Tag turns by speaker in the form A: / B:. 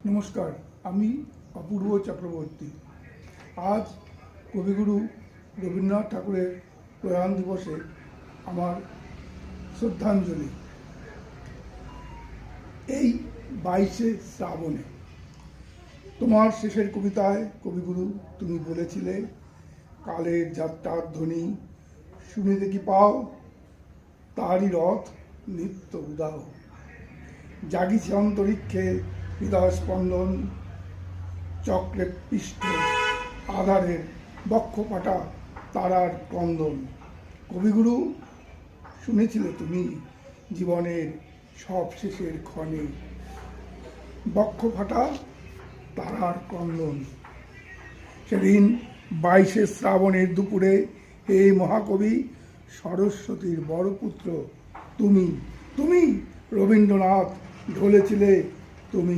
A: নমস্কার, আমি অপূর্ব চক্রবর্তী। আজ কবিগুরু রবীন্দ্রনাথ ঠাকুরের প্রয়াণ দিবসে আমার শ্রদ্ধাঞ্জলি। এই 22শে শ্রাবণে তোমার শেষের কবিতায় কবিগুরু তুমি বলেছিলে, কালের যাত্রার ধ্বনি শুনিতে কি পাও, তারই রথ নিত্য উদাহ। জাগিছে অন্তরিক্ষে হৃদয় স্পন্দন, চক্রের পৃষ্ঠ আধারের বক্ষপাটা তারার ক্রন্দন। কবিগুরু শুনেছিলে তুমি জীবনের সব শেষের ক্ষণে, বক্ষফাটা তারার ক্রন্দন। সেদিন 22শে শ্রাবণের দুপুরে হে মহাকবি সরস্বতীর বড় পুত্র তুমি রবীন্দ্রনাথ ঢলেছিলে তুমি।